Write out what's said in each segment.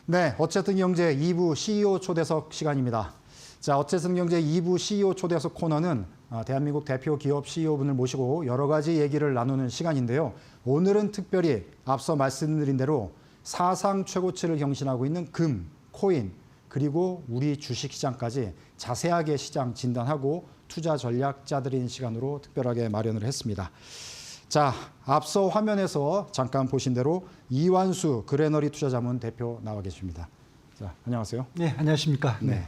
네, 어쨌든 경제 2부 CEO 초대석 시간입니다. 자, 어쨌든 경제 2부 CEO 초대석 코너는 대한민국 대표 기업 CEO분을 모시고 여러 가지 얘기를 나누는 시간인데요. 오늘은 특별히 앞서 말씀드린 대로 사상 최고치를 경신하고 있는 금, 코인, 그리고 우리 주식시장까지 자세하게 시장 진단하고 투자 전략 짜드리는 시간으로 특별하게 마련을 했습니다. 자, 앞서 화면에서 잠깐 보신 대로 이완수 그레너리 투자자문 대표 나와 계십니다. 자, 안녕하세요. 네, 안녕하십니까. 네.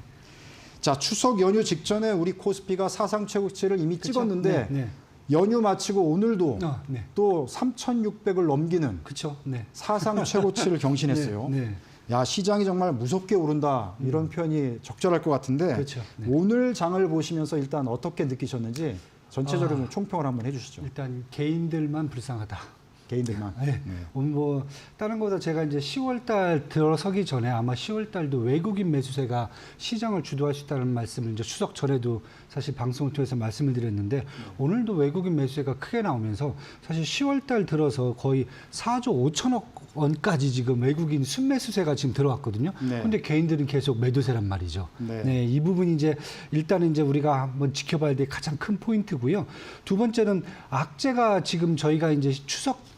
자, 추석 연휴 직전에 우리 코스피가 사상 최고치를 이미 그쵸? 찍었는데 네. 연휴 마치고 오늘도 네. 또 3,600을 넘기는 그렇죠. 네. 사상 최고치를 경신했어요. 네. 야, 시장이 정말 무섭게 오른다 이런 표현이 적절할 것 같은데 그렇죠. 네. 오늘 장을 보시면서 일단 어떻게 느끼셨는지 전체적으로 좀 총평을 한번 해주시죠. 일단 개인들만 불쌍하다. 개인들만. 네. 뭐 다른 거보다 제가 이제 10월달 들어서기 전에 아마 10월달도 외국인 매수세가 시장을 주도할 수 있다는 말씀을 이제 추석 전에도 사실 방송을 통해서 말씀을 드렸는데 오늘도 외국인 매수세가 크게 나오면서 사실 10월달 들어서 거의 4조 5천억 원까지 지금 외국인 순매수세가 지금 들어왔거든요. 네. 근데 개인들은 계속 매도세란 말이죠. 네. 이 부분이 이제 일단은 이제 우리가 한번 지켜봐야 될 가장 큰 포인트고요. 두 번째는 악재가 지금 저희가 이제 추석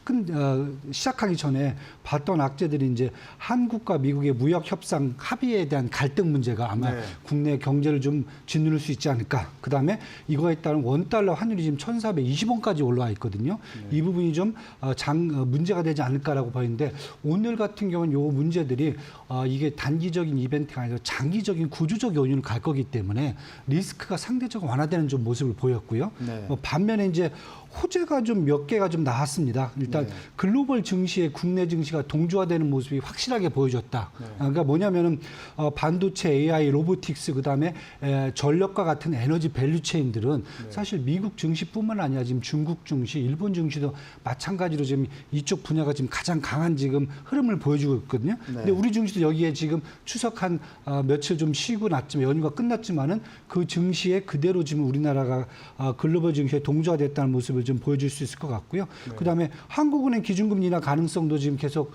시작하기 전에 봤던 악재들이 이제 한국과 미국의 무역 협상 합의에 대한 갈등 문제가 아마 네. 국내 경제를 좀 짓누를 수 있지 않을까. 그다음에 이거에 따른 원달러 환율이 지금 1,420원까지 올라와 있거든요. 이 부분이 좀 문제가 되지 않을까라고 보이는데 오늘 같은 경우는 요 문제들이 이게 단기적인 이벤트가 아니라 장기적인 구조적 요인을 갈 거기 때문에 리스크가 상대적으로 완화되는 좀 모습을 보였고요. 네. 반면에 이제 호재가 좀 몇 개가 좀 나왔습니다. 일단 네. 글로벌 증시에 국내 증시가 동조화되는 모습이 확실하게 보여줬다. 그러니까 뭐냐면은 반도체, AI, 로보틱스 그다음에 전력과 같은 에너지 밸류체인들은 사실 미국 증시뿐만 아니라 지금 중국 증시, 일본 증시도 마찬가지로 지금 이쪽 분야가 지금 가장 강한 지금 흐름을 보여주고 있거든요. 근데 우리 증시도 여기에 지금 추석 한 며칠 좀 쉬고 났지만 연휴가 끝났지만은 그 증시에 그대로 지금 우리나라가 글로벌 증시에 동조화됐다는 모습을 좀 보여줄 수 있을 것 같고요. 그다음에 한국은행 기준금리 인하 가능성도 지금 계속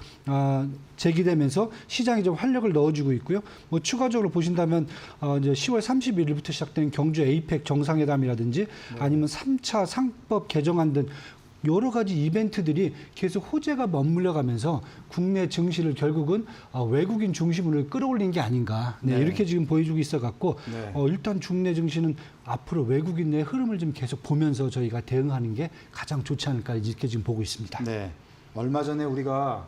제기되면서 시장이 좀 활력을 넣어주고 있고요. 뭐 추가적으로 보신다면 이제 10월 31일부터 시작되는 경주 에이펙 정상회담이라든지 아니면 3차 상법 개정안 등 여러 가지 이벤트들이 계속 호재가 머물러가면서 국내 증시를 결국은 외국인 중심으로 끌어올린 게 아닌가 이렇게 지금 보여주고 있어갖고 일단 중내 증시는 앞으로 외국인 내 흐름을 좀 계속 보면서 저희가 대응하는 게 가장 좋지 않을까 이렇게 지금 보고 있습니다. 네. 얼마 전에 우리가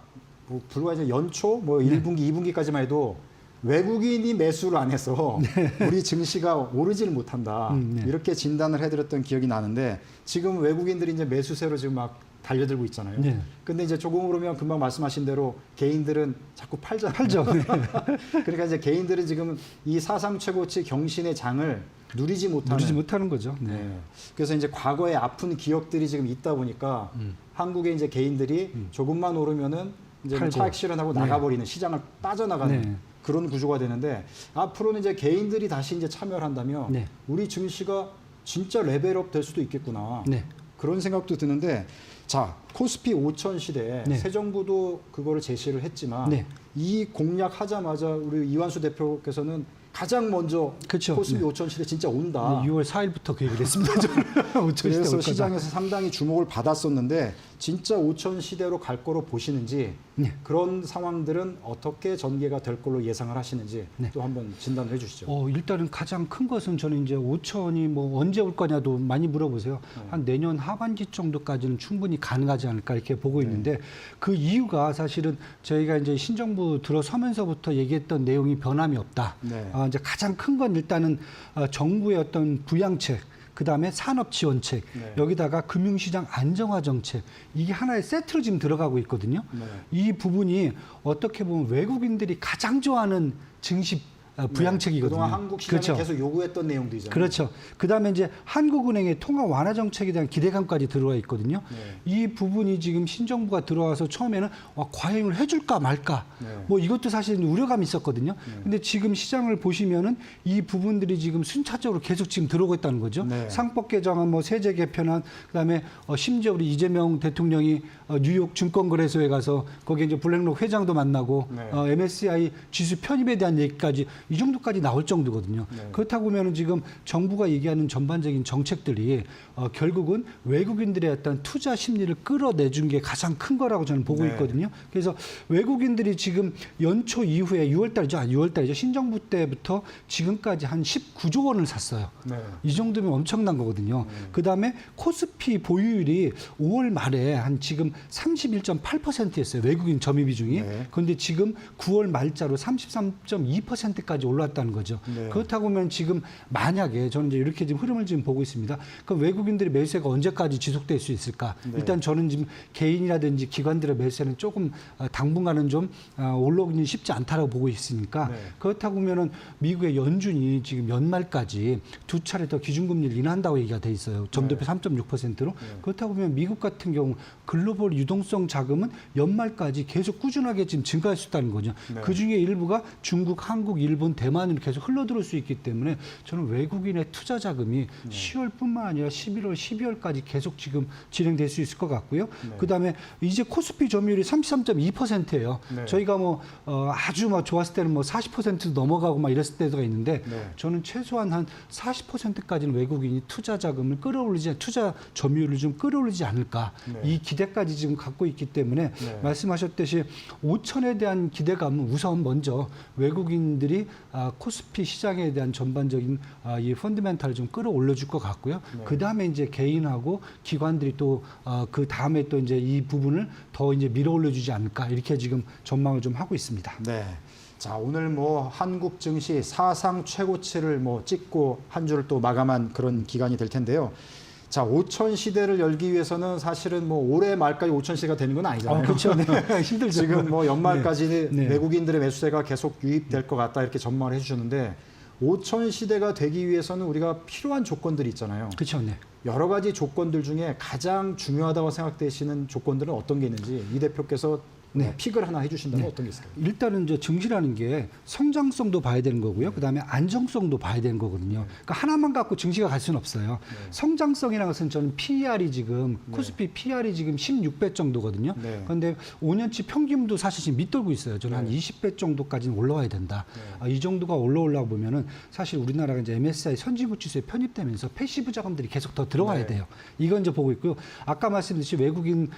불과 이제 연초 뭐 1분기, 2분기까지만 해도 외국인이 매수를 안 해서 우리 증시가 오르지를 못한다. 이렇게 진단을 해드렸던 기억이 나는데 지금 외국인들이 이제 매수세로 지금 막 달려들고 있잖아요. 네. 근데 이제 조금 오르면 금방 말씀하신 대로 개인들은 자꾸 팔잖아요. 팔죠. 그러니까 이제 개인들은 지금 이 사상 최고치 경신의 장을 누리지 못하는 거죠. 네. 그래서 이제 과거에 아픈 기억들이 지금 있다 보니까 한국의 이제 개인들이 조금만 오르면은 이제 뭐 차익 실현하고 나가버리는 시장을 빠져나가는 그런 구조가 되는데 앞으로는 이제 개인들이 다시 이제 참여를 한다면 우리 증시가 진짜 레벨업 될 수도 있겠구나. 그런 생각도 드는데 자, 코스피 5천 시대에 새 정부도 그거를 제시를 했지만 이 공략하자마자 우리 이완수 대표께서는 가장 먼저 그렇죠. 코스피 5천 시대 진짜 온다. 6월 4일부터 그 얘기를 했습니다. 그래서 시장에서 상당히 주목을 받았었는데 진짜 5천 시대로 갈 거로 보시는지 그런 상황들은 어떻게 전개가 될 걸로 예상을 하시는지 또 한번 진단을 해주시죠. 일단은 가장 큰 것은 저는 이제 5천이 뭐 언제 올 거냐도 많이 물어보세요. 한 내년 하반기 정도까지는 충분히 가능하지 않을까 이렇게 보고 있는데 그 이유가 사실은 저희가 이제 신정부 들어서면서부터 얘기했던 내용이 변함이 없다. 이제 가장 큰 건 일단은 정부의 어떤 부양책, 그다음에 산업 지원책, 여기다가 금융시장 안정화 정책, 이게 하나의 세트로 지금 들어가고 있거든요. 이 부분이 어떻게 보면 외국인들이 가장 좋아하는 증시 부양책이거든요. 그동안 한국 시장이 그렇죠. 계속 요구했던 내용들이잖아요. 그렇죠. 그다음에 이제 한국은행의 통화 완화 정책에 대한 기대감까지 들어와 있거든요. 네. 이 부분이 지금 신정부가 들어와서 처음에는 과잉을 해줄까 말까 네. 뭐 이것도 사실 우려감이 있었거든요. 근데 지금 시장을 보시면은 이 부분들이 지금 순차적으로 계속 지금 들어오고 있다는 거죠. 네. 상법 개정안, 뭐 세제 개편안, 그다음에 심지어 우리 이재명 대통령이 뉴욕 증권거래소에 가서 거기에 이제 블랙록 회장도 만나고 네. MSCI 지수 편입에 대한 얘기까지 이 정도까지 나올 정도거든요. 네. 그렇다고 보면은 지금 정부가 얘기하는 전반적인 정책들이 결국은 외국인들의 어떤 투자 심리를 끌어내준 게 가장 큰 거라고 저는 보고 네. 있거든요. 그래서 외국인들이 지금 연초 이후에 6월달이죠. 신정부 때부터 지금까지 한 19조 원을 샀어요. 네. 이 정도면 엄청난 거거든요. 그다음에 코스피 보유율이 5월 말에 한 지금 31.8%였어요. 외국인 점유 비중이. 네. 그런데 지금 9월 말자로 33.2%까지 올랐다는 거죠. 네. 그렇다고 하면 지금 만약에 저는 이제 이렇게 지금 흐름을 지금 보고 있습니다. 그럼 외국인들의 매수세가 언제까지 지속될 수 있을까? 네. 일단 저는 지금 개인이라든지 기관들의 매수세는 조금 당분간은 좀 올라오기는 쉽지 않다라고 보고 있으니까 네. 그렇다고 하면은 미국의 연준이 지금 연말까지 두 차례 더 기준금리를 인하한다고 얘기가 돼 있어요. 점도표 3.6%로. 그렇다고 보면 미국 같은 경우 글로벌 유동성 자금은 연말까지 계속 꾸준하게 지금 증가할 수 있다는 거죠. 네. 그 중에 일부가 중국, 한국, 일본, 대만으로 계속 흘러들어올 수 있기 때문에 저는 외국인의 투자 자금이 10월뿐만 아니라 11월, 12월까지 계속 지금 진행될 수 있을 것 같고요. 네. 그다음에 이제 코스피 점유율이 33.2%예요. 네. 저희가 뭐 아주 뭐 좋았을 때는 뭐 40%도 넘어가고 막 이랬을 때가 있는데 네. 저는 최소한 한 40%까지는 외국인이 투자 자금을 끌어올리지 투자 점유율을 좀 끌어올리지 않을까 네. 이 기대까지 지금 갖고 있기 때문에 네. 말씀하셨듯이 5천에 대한 기대감은 우선 먼저 외국인들이 코스피 시장에 대한 전반적인 이 펀드멘탈을 좀 끌어올려줄 것 같고요. 네. 그 다음에 이제 개인하고 기관들이 또 그 다음에 또 이제 이 부분을 더 이제 밀어올려주지 않을까 이렇게 지금 전망을 좀 하고 있습니다. 네. 자, 오늘 뭐 한국 증시 사상 최고치를 뭐 찍고 한 주를 또 마감한 그런 기간이 될 텐데요. 자, 5천 시대를 열기 위해서는 사실은 뭐 올해 말까지 5천 시대가 되는 건 아니잖아요. 그렇죠. 네. 힘들죠. 지금 뭐 연말까지 네. 외국인들의 매수세가 계속 유입될 것 같다 이렇게 전망을 해주셨는데 5천 시대가 되기 위해서는 우리가 필요한 조건들이 있잖아요. 그렇죠. 네. 여러 가지 조건들 중에 가장 중요하다고 생각되시는 조건들은 어떤 게 있는지 이 대표께서 네. 픽을 하나 해주신다면 어떤 게 있을까요? 일단은 이제 증시라는 게 성장성도 봐야 되는 거고요. 그다음에 안정성도 봐야 되는 거거든요. 그러니까 하나만 갖고 증시가 갈 수는 없어요. 성장성이라는 것은 저는 PER이 지금 코스피 PER이 지금 16배 정도거든요. 네. 그런데 5년치 평균도 사실 지금 밑돌고 있어요. 저는 한 20배 정도까지는 올라와야 된다. 이 정도가 올라오려고 보면은 사실 우리나라가 이제 MSCI 선진국 지수에 편입되면서 패시브 자금들이 계속 더 들어와야 네. 돼요. 이건 이제 보고 있고요. 아까 말씀드렸듯이 외국인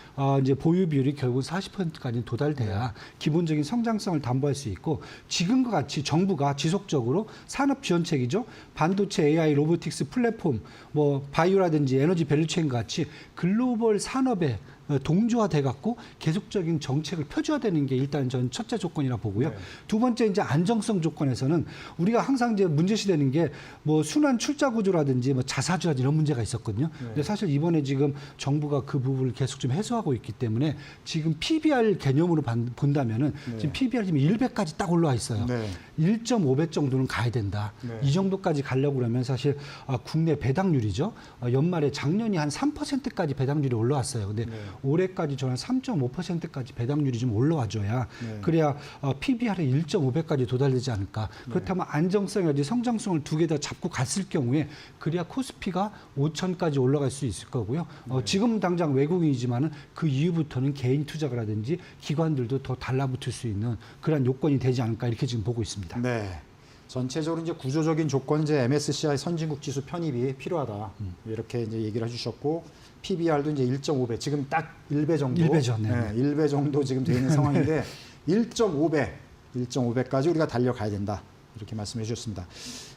이제 보유 비율이 결국 40%까지 도달돼야 기본적인 성장성을 담보할 수 있고 지금과 같이 정부가 지속적으로 산업 지원책이죠. 반도체, AI, 로보틱스, 플랫폼, 뭐 바이오라든지 에너지 밸류체인 같이 글로벌 산업에 동조화돼 갖고 계속적인 정책을 펴줘야 되는 게 일단 전 첫째 조건이라 보고요. 네. 두 번째 이제 안정성 조건에서는 우리가 항상 이제 문제시되는 게 뭐 순환 출자 구조라든지 뭐 자사주라든지 이런 문제가 있었거든요. 근데 사실 이번에 지금 정부가 그 부분을 계속 좀 해소하고 있기 때문에 지금 PBR 개념으로 본다면은 지금 PBR 지금 1배까지 딱 올라와 있어요. 네. 1.5배 정도는 가야 된다. 네. 이 정도까지 가려고 그러면 사실 국내 배당률이죠. 연말에 작년이 한 3%까지 배당률이 올라왔어요. 근데 올해까지 저는 3.5%까지 배당률이 좀 올라와줘야 그래야 PBR의 1.5배까지 도달되지 않을까. 그렇다면 안정성이라든지 성장성을 두 개 다 잡고 갔을 경우에 그래야 코스피가 5천까지 올라갈 수 있을 거고요. 지금 당장 외국인이지만은 그 이후부터는 개인 투자가라든지 기관들도 더 달라붙을 수 있는 그런 요건이 되지 않을까 이렇게 지금 보고 있습니다. 네. 전체적으로 이제 구조적인 조건제 MSCI 선진국 지수 편입이 필요하다. 이렇게 이제 얘기를 해주셨고 PBR도 이제 1.5배, 지금 딱 1배 정도. 1배죠. 네. 1배 정도 지금 되어 있는 상황인데 1.5배까지 우리가 달려가야 된다. 이렇게 말씀해 주셨습니다.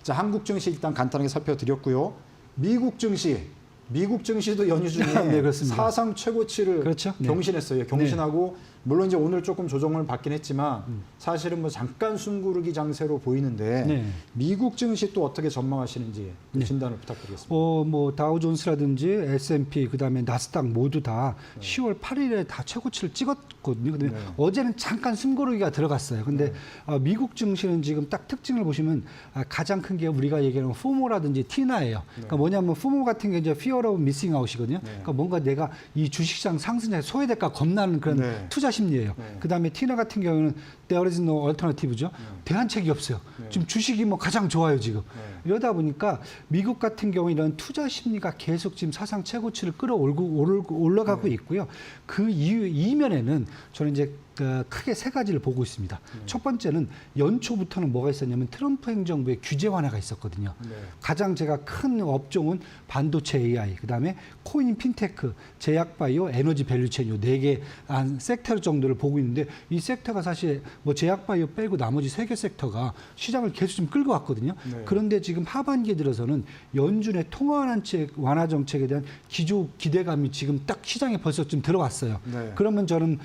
자, 한국 증시 일단 간단하게 살펴드렸고요. 미국 증시도 연휴 중에 네, 그렇습니다. 사상 최고치를 그렇죠. 네. 경신했어요. 경신하고 물론 이제 오늘 조금 조정을 받긴 했지만 사실은 뭐 잠깐 숨고르기 장세로 보이는데 네. 미국 증시 또 어떻게 전망하시는지 진단을 부탁드리겠습니다. 뭐 다우존스라든지 S&P 그다음에 나스닥 모두 다 10월 8일에 다 최고치를 찍었거든요. 근데 어제는 잠깐 숨고르기가 들어갔어요. 근데 미국 증시는 지금 딱 특징을 보시면 가장 큰 게 우리가 얘기하는 포모라든지 티나예요. 그러니까 뭐냐면 포모 같은 게 이제 fear of missing out이거든요. 그러니까 뭔가 내가 이 주식시장 상승에 소외될까 겁나는 그런 투자 심리예요. 그다음에 티나 같은 경우는 there is no alternative죠. 대안책이 없어요. 지금 주식이 뭐 가장 좋아요 지금. 이러다 보니까 미국 같은 경우 이런 투자 심리가 계속 지금 사상 최고치를 올라가고 있고요. 그 이면에는 저는 이제 크게 세 가지를 보고 있습니다. 첫 번째는 연초부터는 뭐가 있었냐면 트럼프 행정부의 규제 완화가 있었거든요. 가장 제가 큰 업종은 반도체 AI, 그다음에 코인, 핀테크, 제약바이오, 에너지 밸류체인 요 네 개 한 섹터 정도를 보고 있는데 이 섹터가 사실 뭐 제약바이오 빼고 나머지 세 개 섹터가 시장을 계속 좀 끌고 왔거든요. 그런데 지금 하반기에 들어서는 연준의 통화 완화 정책에 대한 기대감이 지금 딱 시장에 벌써 좀 들어왔어요. 그러면 저는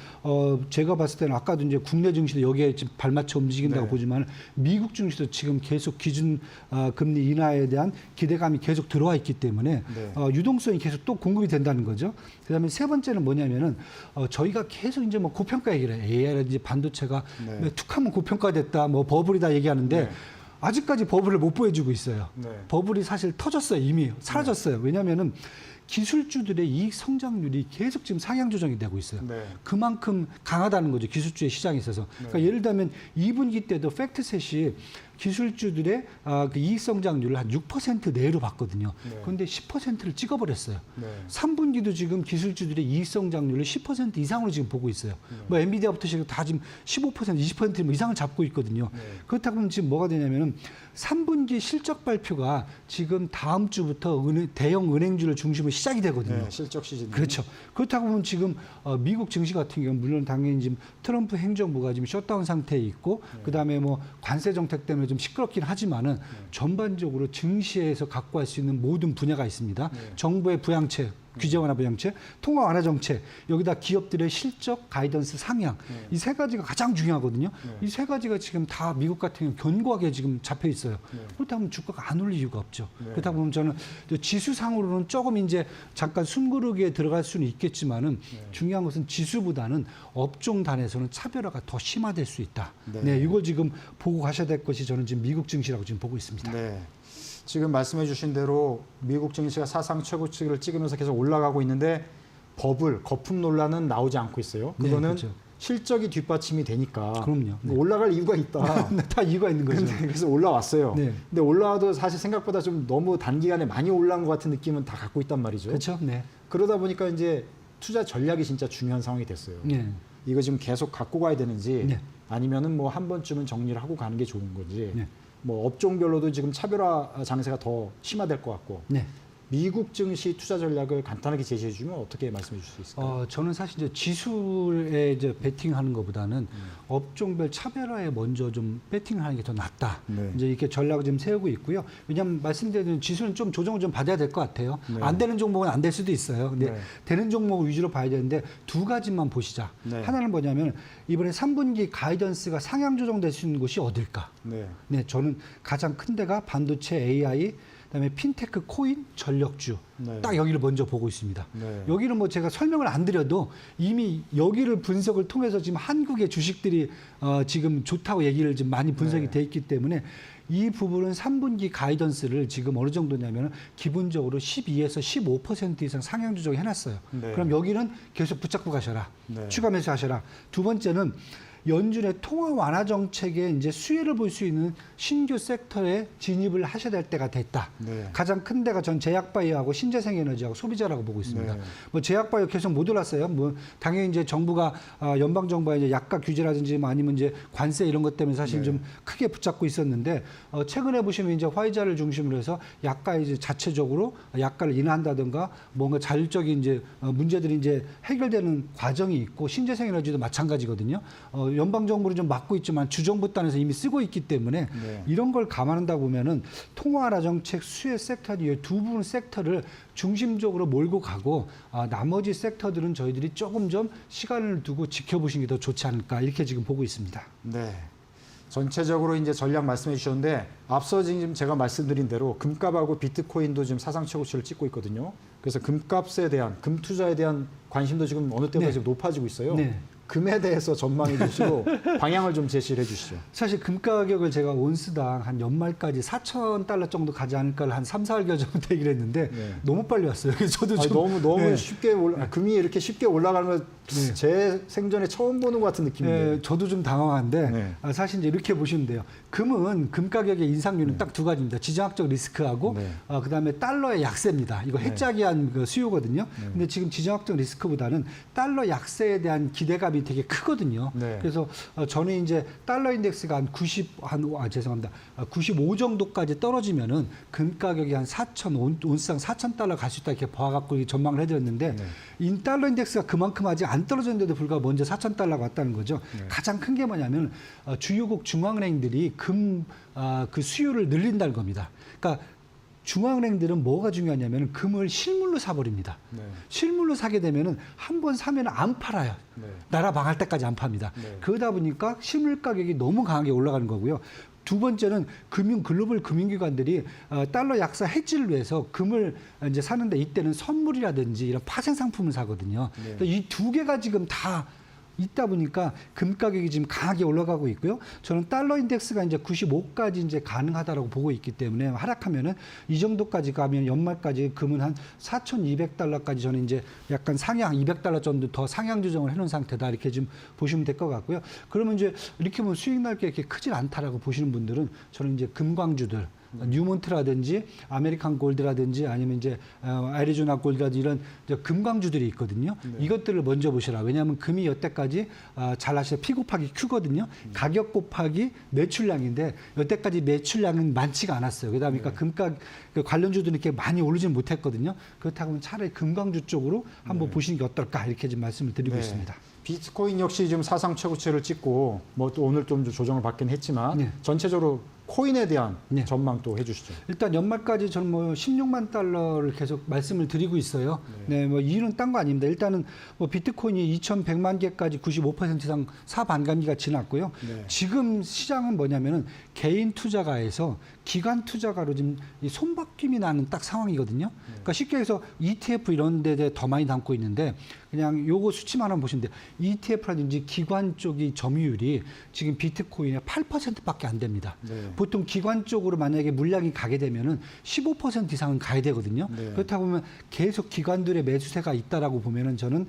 제가 봤을 때는 아까도 이제 국내 증시도 여기에 지금 발맞춰 움직인다고 보지만 미국 증시도 지금 계속 기준 금리 인하에 대한 기대감이 계속 들어와 있기 때문에 유동성이 계속 또 공급이 된다는 거죠. 그다음에 세 번째는 뭐냐면은 저희가 계속 이제 뭐 고평가 얘기를 해요. AI라든지 반도체가 툭하면 고평가됐다, 뭐 버블이다 얘기하는데 아직까지 버블을 못 보여주고 있어요. 버블이 사실 터졌어요. 이미 사라졌어요. 왜냐하면은 기술주들의 이익 성장률이 계속 지금 상향 조정이 되고 있어요. 그만큼 강하다는 거죠. 기술주의 시장에 있어서. 그러니까 예를 들면 2분기 때도 팩트셋이 기술주들의 그 이익 성장률을 한 6% 내로 봤거든요. 그런데 10%를 찍어버렸어요. 3분기도 지금 기술주들의 이익 성장률을 10% 이상으로 지금 보고 있어요. 뭐 엔비디아부터 시작해서 다 지금 15%, 20% 이상을 잡고 있거든요. 그렇다 보면 지금 뭐가 되냐면은 3분기 실적 발표가 지금 다음 주부터 대형 은행주를 중심으로 시작이 되거든요. 실적 시즌. 그렇죠. 그렇다고 보면 지금 미국 증시 같은 경우는 물론 당연히 지금 트럼프 행정부가 지금 셧다운 상태에 있고 그다음에 뭐 관세 정책 때문에 좀 시끄럽긴 하지만은 전반적으로 증시에서 갖고 갈 수 있는 모든 분야가 있습니다. 정부의 부양책, 규제 완화 부양책, 통화 완화 정책, 여기다 기업들의 실적 가이던스 상향, 이 세 가지가 가장 중요하거든요. 이 세 가지가 지금 다 미국 같은 경우 견고하게 지금 잡혀 있어요. 그렇다면 주가가 안 올릴 이유가 없죠. 그렇다 보면 저는 지수상으로는 조금 이제 잠깐 숨고르기에 들어갈 수는 있겠지만은 중요한 것은 지수보다는 업종 단에서는 차별화가 더 심화될 수 있다. 이걸 지금 보고 가셔야 될 것이 저는 지금 미국 증시라고 지금 보고 있습니다. 지금 말씀해 주신 대로 미국 증시가 사상 최고치를 찍으면서 계속 올라가고 있는데 버블, 거품 논란은 나오지 않고 있어요. 그거는 그렇죠. 실적이 뒷받침이 되니까 그럼요. 올라갈 이유가 있다. 다 이유가 있는 거죠. 그래서 올라왔어요. 근데 올라와도 사실 생각보다 좀 너무 단기간에 많이 올라온 것 같은 느낌은 다 갖고 있단 말이죠. 그렇죠. 그러다 보니까 이제 투자 전략이 진짜 중요한 상황이 됐어요. 이거 지금 계속 갖고 가야 되는지 아니면은 뭐 한 번쯤은 정리를 하고 가는 게 좋은 건지 뭐 업종별로도 지금 차별화 장세가 더 심화될 것 같고 미국 증시 투자 전략을 간단하게 제시해 주면 어떻게 말씀해 주실 수 있을까요? 저는 사실 이제 지수에 이제 베팅하는 것보다는 업종별 차별화에 먼저 좀 베팅하는 게 더 낫다. 이제 이렇게 전략을 좀 세우고 있고요. 왜냐하면 말씀드린 지수는 좀 조정을 좀 받아야 될 것 같아요. 안 되는 종목은 안 될 수도 있어요. 근데 되는 종목 위주로 봐야 되는데 두 가지만 보시자. 하나는 뭐냐면 이번에 3분기 가이던스가 상향 조정될 수 있는 곳이 어딜까? 저는 가장 큰 데가 반도체 AI, 그다음에 핀테크, 코인, 전력주 딱 여기를 먼저 보고 있습니다. 여기는 뭐 제가 설명을 안 드려도 이미 여기를 분석을 통해서 지금 한국의 주식들이 지금 좋다고 얘기를 지금 많이 분석이 돼 있기 때문에 이 부분은 3분기 가이던스를 지금 어느 정도냐면 기본적으로 12에서 15% 이상 상향 조정을 해놨어요. 그럼 여기는 계속 붙잡고 가셔라. 추가 매수하셔라. 두 번째는 연준의 통화 완화 정책에 이제 수혜를 볼 수 있는 신규 섹터에 진입을 하셔야 될 때가 됐다. 가장 큰 데가 전 제약바이오하고 신재생에너지하고 소비자라고 보고 있습니다. 뭐 제약바이오 계속 못 올랐어요. 뭐 당연히 이제 정부가 연방 정부가 이제 약가 규제라든지 뭐 아니면 이제 관세 이런 것 때문에 사실 좀 크게 붙잡고 있었는데 최근에 보시면 이제 화이자를 중심으로 해서 약가 이제 자체적으로 약가를 인하한다든가 뭔가 자율적인 이제 문제들이 이제 해결되는 과정이 있고 신재생에너지도 마찬가지거든요. 연방 정부를 좀 맡고 있지만 주정부 단에서 이미 쓰고 있기 때문에 네. 이런 걸 감안한다 보면은 통화라 정책, 수혜 섹터 이두 부분 섹터를 중심적으로 몰고 가고 나머지 섹터들은 저희들이 조금 좀 시간을 두고 지켜보시는 게 더 좋지 않을까 이렇게 지금 보고 있습니다. 네. 전체적으로 이제 전략 말씀해 주셨는데 앞서 지금 제가 말씀드린 대로 금값하고 비트코인도 지금 사상 최고치를 찍고 있거든요. 그래서 금값에 대한 금 투자에 대한 관심도 지금 어느 때보다 네. 지금 높아지고 있어요. 네. 금에 대해서 전망해 주시고 방향을 좀 제시를 해 주시죠. 사실 금 가격을 제가 온스당 한 연말까지 4,000달러 정도 가지 않을까 한 3, 4개월 정도 얘기를 했는데 네. 너무 빨리 왔어요. 그래서 저도 아니, 좀 너무 네. 쉽게 금이 이렇게 쉽게 올라가는 걸 네. 제 생전에 처음 보는 것 같은 느낌인데. 네, 저도 좀 당황한데 네. 사실 이제 이렇게 보시면 돼요. 금은 금 가격의 인상률은 딱 두 가지입니다. 지정학적 리스크하고 네. 그다음에 달러의 약세입니다. 이거 해짜기한 그 수요거든요. 근데 지금 지정학적 리스크보다는 달러 약세에 대한 기대감이 되게 크거든요. 네. 그래서 저는 이제 달러 인덱스가 한 95 정도까지 떨어지면은 금 가격이 한 4,000 온스당 4,000달러 갈 수 있다 이렇게 봐갖고 전망을 해드렸는데 네. 인 달러 인덱스가 그만큼 아직 안 떨어졌는데도 불구하고 먼저 4,000달러가 왔다는 거죠. 네. 가장 큰 게 뭐냐면 주요국 중앙은행들이 그 수요를 늘린다는 겁니다. 그러니까 중앙은행들은 뭐가 중요하냐면 금을 실물로 사버립니다. 네. 실물로 사게 되면은 한 번 사면 안 팔아요. 네. 나라 망할 때까지 안 팝니다. 네. 그러다 보니까 실물 가격이 너무 강하게 올라가는 거고요. 두 번째는 글로벌 금융기관들이 달러 약세 해지를 위해서 금을 이제 사는데 이때는 선물이라든지 이런 파생 상품을 사거든요. 네. 이 두 개가 지금 다 있다 보니까 금 가격이 지금 강하게 올라가고 있고요. 저는 달러 인덱스가 이제 95까지 이제 가능하다라고 보고 있기 때문에 하락하면은 이 정도까지 가면 연말까지 금은 한 4,200달러까지 저는 이제 약간 상향 200달러 정도 더 상향 조정을 해놓은 상태다 이렇게 좀 보시면 될 것 같고요. 그러면 이제 이렇게 보면 수익 날 게 이렇게 크질 않다라고 보시는 분들은 저는 이제 금광주들 뉴몬트라든지 아메리칸 골드라든지 아니면 이제 애리조나 골드라든지 이런 이제 금광주들이 있거든요. 네. 이것들을 먼저 보시라. 왜냐하면 금이 여태까지 잘 아시죠? P 곱하기 Q거든요. 가격 곱하기 매출량인데 여태까지 매출량은 많지가 않았어요. 그러다 보니까 금가 관련주들은 이렇게 많이 오르지는 못했거든요. 그렇다고 하면 차라리 금광주 쪽으로 한번 보시는 게 어떨까 이렇게 좀 말씀을 드리고 네. 있습니다. 비트코인 역시 지금 사상 최고치를 찍고 뭐 또 오늘 좀 조정을 받긴 했지만 네. 전체적으로 코인에 대한 네. 전망 또 해주시죠. 일단 연말까지 저는 뭐 16만 달러를 계속 말씀을 드리고 있어요. 네, 뭐 이유는 딴 거 아닙니다. 일단은 뭐 비트코인이 2,100만 개까지 95% 이상 사반감기가 지났고요. 네. 지금 시장은 뭐냐면은 개인 투자가에서 기관 투자가로 지금 이 손바뀜이 나는 딱 상황이거든요. 그러니까 쉽게 해서 ETF 이런 데에 더 많이 담고 있는데 그냥 요거 수치만 한번 보시면 돼요. ETF라든지 기관 쪽이 점유율이 지금 비트코인의 8%밖에 안 됩니다. 네. 보통 기관 쪽으로 만약에 물량이 가게 되면은 15% 이상은 가야 되거든요. 네. 그렇다 보면 계속 기관들의 매수세가 있다라고 보면은 저는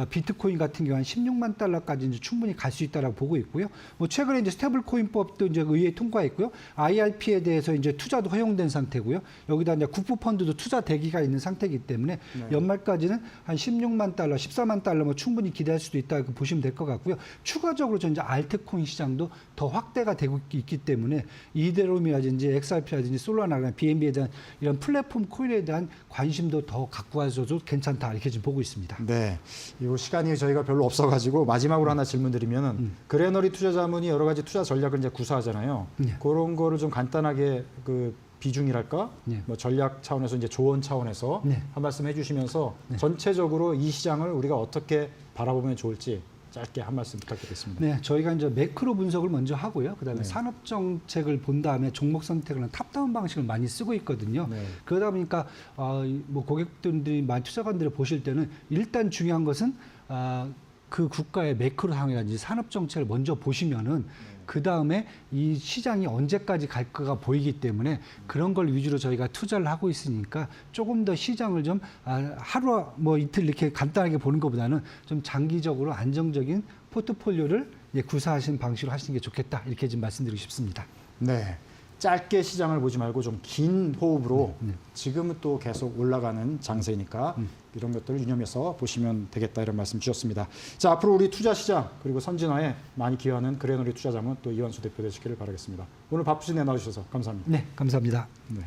비트코인 같은 경우 한 16만 달러까지 이제 충분히 갈 수 있다라고 보고 있고요. 뭐 최근에 이제 스테이블 코인법도 이제 의회에 통과했고요. IRP에 대해서 이제 투자도 허용된 상태고요. 여기다 이제 국부 펀드도 투자 대기가 있는 상태이기 때문에 네. 연말까지는 한 16만 달러, 14만 달러 뭐 충분히 기대할 수도 있다 보시면 될 것 같고요. 추가적으로 저 이제 알트코인 시장도 더 확대가 되고 있기 때문에 이데롬이라든지 XRP라든지 솔라나 BNB에 대한 이런 플랫폼 코인에 대한 관심도 더 갖고 와줘도 괜찮다 이렇게 지금 보고 있습니다. 네, 이 시간이 저희가 별로 없어가지고 마지막으로 하나 질문드리면은 그레너리 투자자문이 여러 가지 투자 전략을 이제 구사하잖아요. 네. 그런 거를 좀 간단하게 그 비중이랄까, 네. 뭐 전략 차원에서 이제 조언 차원에서 네. 한 말씀 해주시면서 전체적으로 이 시장을 우리가 어떻게 바라보면 좋을지 짧게 한 말씀 부탁드리겠습니다. 네, 저희가 이제 매크로 분석을 먼저 하고요. 그다음에 네. 산업 정책을 본 다음에 종목 선택을 한 탑다운 방식을 많이 쓰고 있거든요. 네. 그러다 보니까 뭐 고객들이 많이 투자관들이 보실 때는 일단 중요한 것은 그 국가의 매크로 상황이라든지 산업 정책을 먼저 보시면은 그 다음에 이 시장이 언제까지 갈까가 보이기 때문에 그런 걸 위주로 저희가 투자를 하고 있으니까 조금 더 시장을 좀 하루 뭐 이틀 이렇게 간단하게 보는 것보다는 좀 장기적으로 안정적인 포트폴리오를 구사하시는 방식으로 하시는 게 좋겠다 이렇게 좀 말씀드리고 싶습니다. 네. 짧게 시장을 보지 말고 좀 긴 호흡으로 지금은 또 계속 올라가는 장세니까 이런 것들을 유념해서 보시면 되겠다 이런 말씀 주셨습니다. 자, 앞으로 우리 투자 시장 그리고 선진화에 많이 기여하는 그레너리 투자자문 또 이완수 대표 되시기를 바라겠습니다. 오늘 바쁘신 데 나와주셔서 감사합니다. 네, 감사합니다. 네.